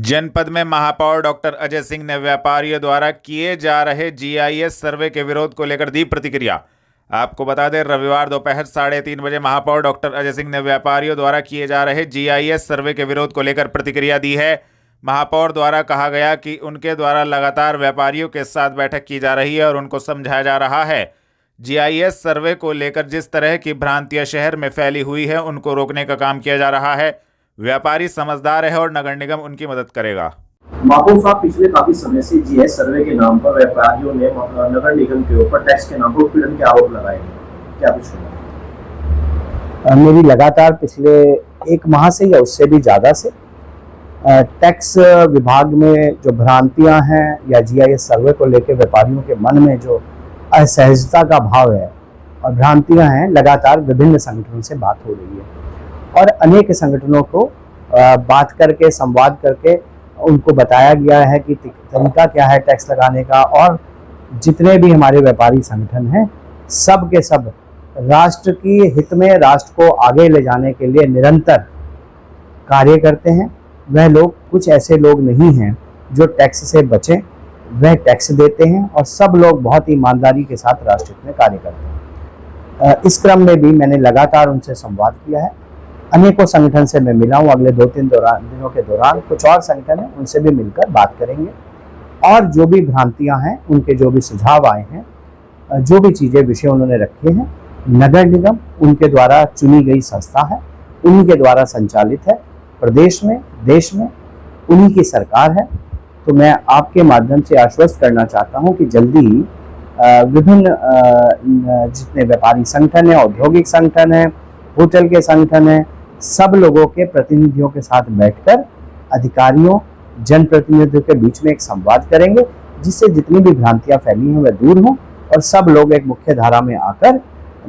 जनपद में महापौर डॉक्टर अजय सिंह ने व्यापारियों द्वारा किए जा रहे जीआईएस सर्वे के विरोध को लेकर दी प्रतिक्रिया। आपको बता दें, रविवार दोपहर 3:30 बजे महापौर डॉक्टर अजय सिंह ने व्यापारियों द्वारा किए जा रहे जीआईएस सर्वे के विरोध को लेकर प्रतिक्रिया दी है। महापौर द्वारा कहा गया कि उनके द्वारा लगातार व्यापारियों के साथ बैठक की जा रही है और उनको समझाया जा रहा है। जीआईएस सर्वे को लेकर जिस तरह की भ्रांतियां शहर में फैली हुई है, उनको रोकने का काम किया जा रहा है। व्यापारी समझदार है और नगर निगम उनकी मदद करेगा। महापौर साहब, पिछले काफी समय से जीआईएस सर्वे के नाम पर व्यापारियों ने नगर निगम के ऊपर टैक्स के नाम पर उत्पीड़न के आरोप लगाए हैं, क्या कुछ होगा? मेरी लगातार पिछले 1 माह से या उससे भी ज़्यादा से टैक्स विभाग में जो भ्रांतियां हैं या जीआईएस सर्वे को लेकर व्यापारियों के मन में जो असहजता का भाव है और भ्रांतियां हैं, लगातार विभिन्न संगठनों से बात हो रही है और अनेक संगठनों को बात करके, संवाद करके उनको बताया गया है कि तरीका क्या है टैक्स लगाने का। और जितने भी हमारे व्यापारी संगठन हैं, सब के सब राष्ट्र की हित में, राष्ट्र को आगे ले जाने के लिए निरंतर कार्य करते हैं। वह लोग, कुछ ऐसे लोग नहीं हैं जो टैक्स से बचें, वह टैक्स देते हैं और सब लोग बहुत ईमानदारी के साथ राष्ट्र हित में कार्य करते हैं। इस क्रम में भी मैंने लगातार उनसे संवाद किया है। अनेकों संगठन से मैं मिला हूँ। अगले 2-3 दिनों के दौरान कुछ और संगठन हैं, उनसे भी मिलकर बात करेंगे और जो भी भ्रांतियां हैं, उनके जो भी सुझाव आए हैं, जो भी चीज़ें, विषय उन्होंने रखे हैं, नगर निगम उनके द्वारा चुनी गई संस्था है, उन्हीं के द्वारा संचालित है। प्रदेश में, देश में उन्हीं की सरकार है। तो मैं आपके माध्यम से आश्वस्त करना चाहता हूँ कि जल्दी ही विभिन्न जितने व्यापारी संगठन हैं, औद्योगिक संगठन हैं, होटल के संगठन हैं, सब लोगों के प्रतिनिधियों के साथ बैठकर अधिकारियों, जनप्रतिनिधियों के बीच में एक संवाद करेंगे, जिससे जितनी भी भ्रांतियां फैली हैं वह दूर हों और सब लोग एक मुख्य धारा में आकर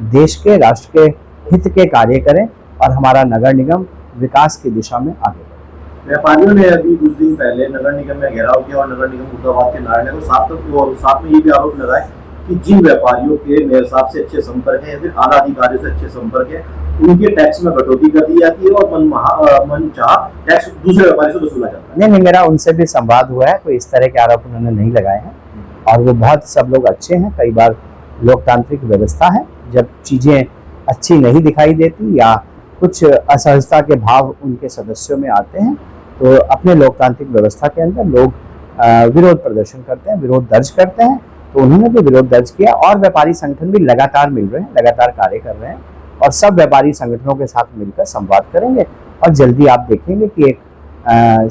देश के, राष्ट्र के हित के कार्य करें और हमारा नगर निगम विकास की दिशा में आगे बढ़े। व्यापारियों ने अभी कुछ दिन पहले नगर निगम में घेराव किया और नगर निगम मुर्दाबाद के नारे को साथ में ये भी आरोप लगाए कि जिन व्यापारियों के मेयर साहब से अच्छे संपर्क है या फिर आला अधिकारियों से अच्छे संपर्क है, उनके टैक्स में कटौती कर दी जाती है और मनचाहा टैक्स दूसरे व्यापारी से वसूला जाता है। नहीं, मेरा उनसे भी संवाद हुआ है, कोई इस तरह के आरोप उन्होंने नहीं लगाए हैं और वो बहुत सब लोग अच्छे हैं। कई बार लोकतांत्रिक व्यवस्था है, जब चीज़ें अच्छी नहीं दिखाई देती या कुछ असहजता के भाव उनके सदस्यों में आते हैं, तो अपने लोकतांत्रिक व्यवस्था के अंदर लोग विरोध प्रदर्शन करते हैं, विरोध दर्ज करते हैं। तो उन्होंने भी विरोध दर्ज किया और व्यापारी संगठन भी लगातार मिल रहे हैं, लगातार कार्य कर रहे हैं और सब व्यापारी संगठनों के साथ मिलकर संवाद करेंगे और जल्दी आप देखेंगे कि एक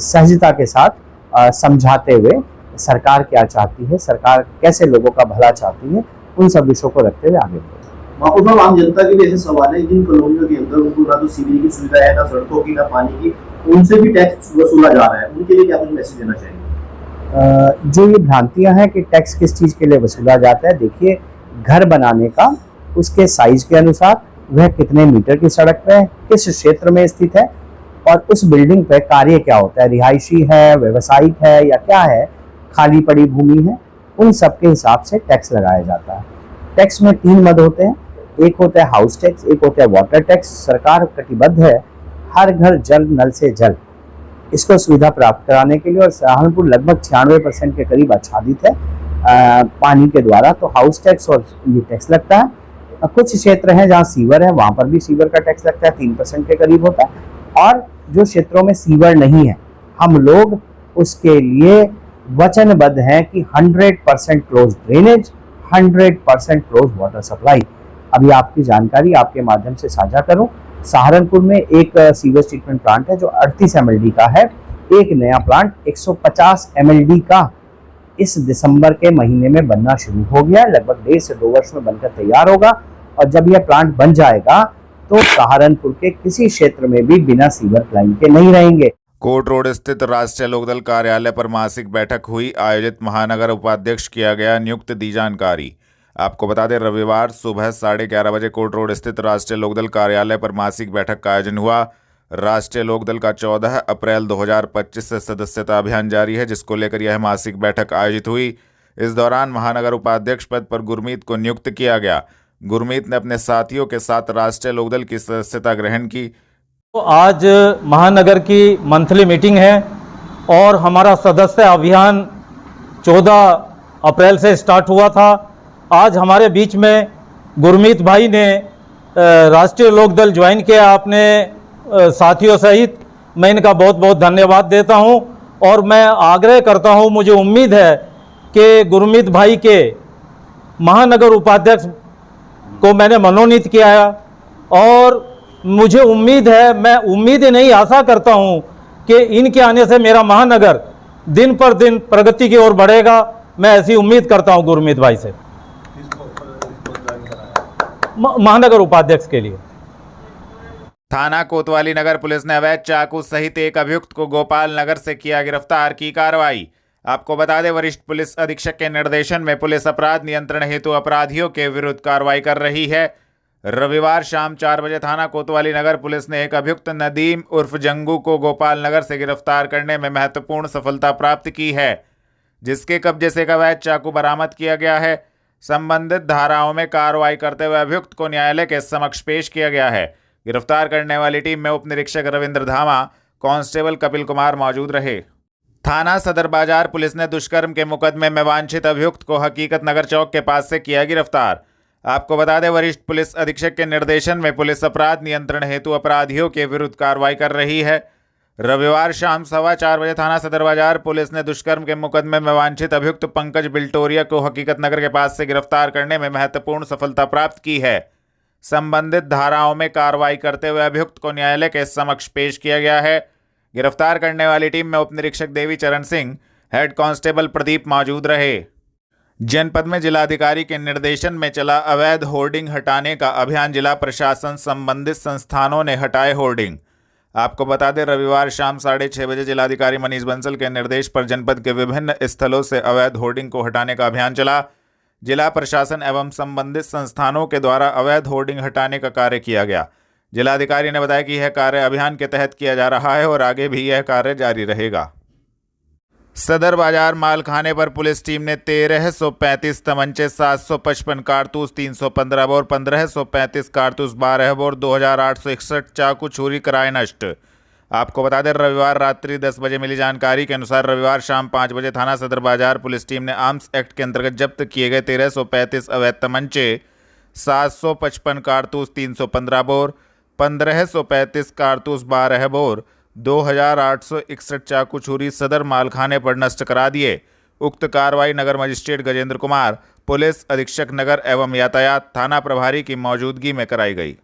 सहजता के साथ समझाते हुए सरकार क्या चाहती है, सरकार कैसे लोगों का भला चाहती है, उन सब विषयों को रखते हुए आगे बढ़े। महापौर साहब, आम जनता के लिए ऐसे सवाल है जिन कॉलोनियों के अंदर उनको ना तो सीवरेज की सुविधा है, ना सड़कों की, ना पानी की, उनसे भी टैक्स वसूला जा रहा है, उनके लिए क्या कुछ मैसेज देना चाहिए? जो ये भ्रांतियां हैं कि टैक्स किस चीज़ के लिए वसूला जाता है, देखिए, घर बनाने का उसके साइज के अनुसार वह कितने मीटर की सड़क पे है, किस क्षेत्र में स्थित है और उस बिल्डिंग पे कार्य क्या होता है, रिहायशी है, व्यावसायिक है या क्या है, खाली पड़ी भूमि है, उन सब के हिसाब से टैक्स लगाया जाता है। टैक्स में 3 मद होते हैं, एक होता है हाउस टैक्स, एक होता है वाटर टैक्स। सरकार कटिबद्ध है हर घर जल, नल से जल, इसको सुविधा प्राप्त कराने के लिए और सहारनपुर लगभग 96% के करीब आच्छादित है पानी के द्वारा, तो हाउस टैक्स और ये टैक्स लगता है। कुछ क्षेत्र हैं जहाँ सीवर है, वहाँ पर भी सीवर का टैक्स लगता है, 3% के करीब होता है। और जो क्षेत्रों में सीवर नहीं है, हम लोग उसके लिए वचनबद्ध हैं कि 100% close drainage, 100% close water supply. अभी आपकी जानकारी आपके माध्यम से साझा करूं, सहारनपुर में एक सीवेज ट्रीटमेंट प्लांट है जो 38 mld का है। एक नया प्लांट 150 mld का इस दिसंबर के महीने में बनना शुरू हो गया, लगभग 1.5 से 2 वर्ष में बनकर तैयार होगा और जब यह प्लांट बन जाएगा तो सहारनपुर के किसी क्षेत्र में भी बिना सीवर लाइन के नहीं रहेंगे। कोर्ट रोड स्थित राष्ट्रीय लोकदल कार्यालय पर मासिक बैठक हुई, आयोजित महानगर उपाध्यक्ष किया गया नियुक्त, दी जानकारी। आपको बता दें, रविवार सुबह 11:30 बजे कोर्ट रोड स्थित राष्ट्रीय लोकदल कार्यालय पर मासिक बैठक का आयोजन हुआ। राष्ट्रीय लोकदल का 14 अप्रैल 2025 से सदस्यता अभियान जारी है, जिसको लेकर यह मासिक बैठक आयोजित हुई। इस दौरान महानगर उपाध्यक्ष पद पर गुरमीत को नियुक्त किया गया। गुरमीत ने अपने साथियों के साथ राष्ट्रीय लोकदल की सदस्यता ग्रहण की। तो आज महानगर की मंथली मीटिंग है और हमारा सदस्य अभियान 14 अप्रैल से स्टार्ट हुआ था। आज हमारे बीच में गुरमीत भाई ने राष्ट्रीय लोकदल ज्वाइन किया अपने साथियों सहित। मैं इनका बहुत बहुत धन्यवाद देता हूं और मैं आग्रह करता हूं, मुझे उम्मीद है कि गुरमीत भाई के महानगर उपाध्यक्ष को मैंने मनोनीत किया है और मुझे उम्मीद है, मैं उम्मीद ही नहीं आशा करता हूं कि इनके आने से मेरा महानगर दिन पर दिन प्रगति की ओर बढ़ेगा। मैं ऐसी उम्मीद करता हूं गुरमीत भाई से महानगर उपाध्यक्ष के लिए। थाना कोतवाली नगर पुलिस ने अवैध चाकू सहित एक अभियुक्त को गोपाल नगर से किया गिरफ्तार की कार्रवाई। आपको बता दें, वरिष्ठ पुलिस अधीक्षक के निर्देशन में पुलिस अपराध नियंत्रण हेतु अपराधियों के विरुद्ध कार्रवाई कर रही है। रविवार शाम 4 बजे थाना कोतवाली नगर पुलिस ने एक अभियुक्त नदीम उर्फ जंगू को गोपाल नगर से गिरफ्तार करने में महत्वपूर्ण सफलता प्राप्त की है, जिसके कब्जे से एक अवैध चाकू बरामद किया गया है। संबंधित धाराओं में कार्रवाई करते हुए अभियुक्त को न्यायालय के समक्ष पेश किया गया है। गिरफ्तार करने वाली टीम में उप निरीक्षक रविंद्र धामा, कांस्टेबल कपिल कुमार मौजूद रहे। थाना सदर बाजार पुलिस ने दुष्कर्म के मुकदमे में वांछित अभियुक्त को हकीकत नगर चौक के पास से किया गिरफ्तार। आपको बता दें, वरिष्ठ पुलिस अधीक्षक के निर्देशन में पुलिस अपराध नियंत्रण हेतु अपराधियों के विरुद्ध कार्रवाई कर रही है। रविवार शाम 4:15 बजे थाना सदर बाजार पुलिस ने दुष्कर्म के मुकदमे में वांछित अभियुक्त पंकज बिल्टोरिया को हकीकत नगर के पास से गिरफ्तार करने में महत्वपूर्ण सफलता प्राप्त की है। संबंधित धाराओं में कार्रवाई करते हुए अभियुक्त को न्यायालय के समक्ष पेश किया गया है। गिरफ्तार करने वाली टीम में उप निरीक्षक देवी चरण सिंह, हेड कांस्टेबल प्रदीप मौजूद रहे। जनपद में जिलाधिकारी के निर्देशन में चला अवैध होर्डिंग हटाने का अभियान। जिला प्रशासन संबंधित संस्थानों ने हटाए होर्डिंग। आपको बता दें, रविवार शाम 6:30 बजे जिलाधिकारी मनीष बंसल के निर्देश पर जनपद के विभिन्न स्थलों से अवैध होर्डिंग को हटाने का अभियान चला। जिला प्रशासन एवं संबंधित संस्थानों के द्वारा अवैध होर्डिंग हटाने का कार्य किया गया। जिलाधिकारी ने बताया कि यह कार्य अभियान के तहत किया जा रहा है और आगे भी यह कार्य जारी रहेगा। सदर बाजार मालखाने पर पुलिस टीम ने 1335 तमंचे, 755 कारतूस, 315 बोर, 1535 कारतूस, 12 बोर, 2861 चाकू छुरी कराए नष्ट। आपको बता दें, रविवार रात्रि 10 बजे मिली जानकारी के अनुसार रविवार शाम 5 बजे थाना सदर बाजार पुलिस टीम ने आर्म्स एक्ट के अंतर्गत जब्त किए गए 1335 अवैध तमंचे, 755 कारतूस, 315 बोर, 1535 कारतूस, 12 बोर, 2861 चाकू छुरी सदर मालखाने पर नष्ट करा दिए। उक्त कार्रवाई नगर मजिस्ट्रेट गजेंद्र कुमार, पुलिस अधीक्षक नगर एवं यातायात, थाना प्रभारी की मौजूदगी में कराई गई।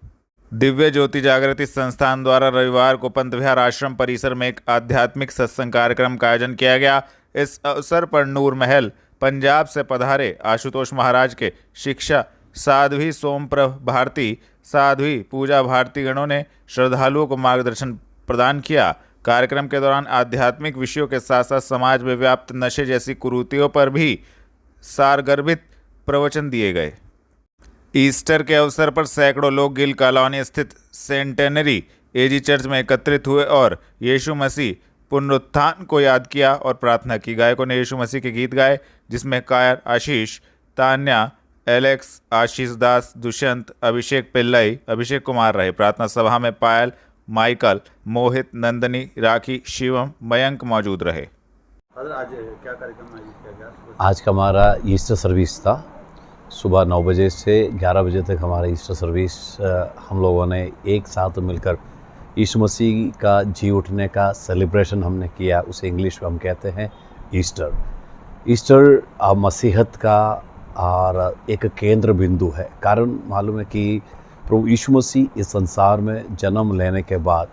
दिव्य ज्योति जागृति संस्थान द्वारा रविवार को पंत विहार आश्रम परिसर में एक आध्यात्मिक सत्संग कार्यक्रम का आयोजन किया गया। इस अवसर पर नूर महल पंजाब से पधारे आशुतोष महाराज के शिक्षा साध्वी सोमप्रभ भारती, साध्वी पूजा भारती गणों ने श्रद्धालुओं को मार्गदर्शन प्रदान किया। कार्यक्रम के दौरान आध्यात्मिक विषयों के साथ साथ समाज में व्याप्त नशे जैसी कुरीतियों पर भी सारगर्भित प्रवचन दिए गए। ईस्टर के अवसर पर सैकड़ों लोग गिल कॉलोनी स्थित सेंटेनरी एजी चर्च में एकत्रित हुए और यीशु मसीह पुनरुत्थान को याद किया और प्रार्थना की। गायकों ने यीशु मसीह के गीत गाए, जिसमें कायर आशीष, तान्या, एलेक्स, आशीष दास, दुष्यंत, अभिषेक पिल्लई, अभिषेक कुमार रहे। प्रार्थना सभा में पायल, माइकल, मोहित, नंदनी, राखी, शिवम, मयंक मौजूद रहे। आज क्या कार्यक्रम आयोजित किया गया? आज का हमारा ईस्टर सर्विस था। सुबह 9 बजे से 11 बजे तक हमारा ईस्टर सर्विस हम लोगों ने एक साथ मिलकर यीशु मसीह का जी उठने का सेलिब्रेशन हमने किया। उसे इंग्लिश में हम कहते हैं ईस्टर। ईस्टर मसीहत का और एक केंद्र बिंदु है। कारण मालूम है कि प्रभु यीशु मसीह इस संसार में जन्म लेने के बाद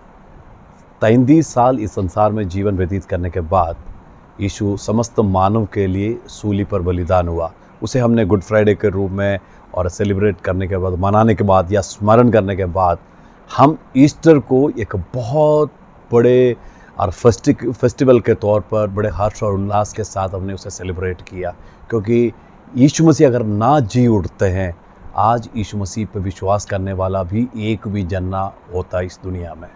33 साल इस संसार में जीवन व्यतीत करने के बाद यीशु समस्त मानव के लिए सूली पर बलिदान हुआ। उसे हमने गुड फ्राइडे के रूप में और सेलिब्रेट करने के बाद, मनाने के बाद या स्मरण करने के बाद हम ईस्टर को एक बहुत बड़े और फेस्टिवल के तौर पर बड़े हर्ष और उल्लास के साथ हमने उसे सेलिब्रेट किया। क्योंकि यीशु मसीह अगर ना जी उठते हैं, आज यीशु मसीह पर विश्वास करने वाला भी एक भी जन्ना होता इस दुनिया में।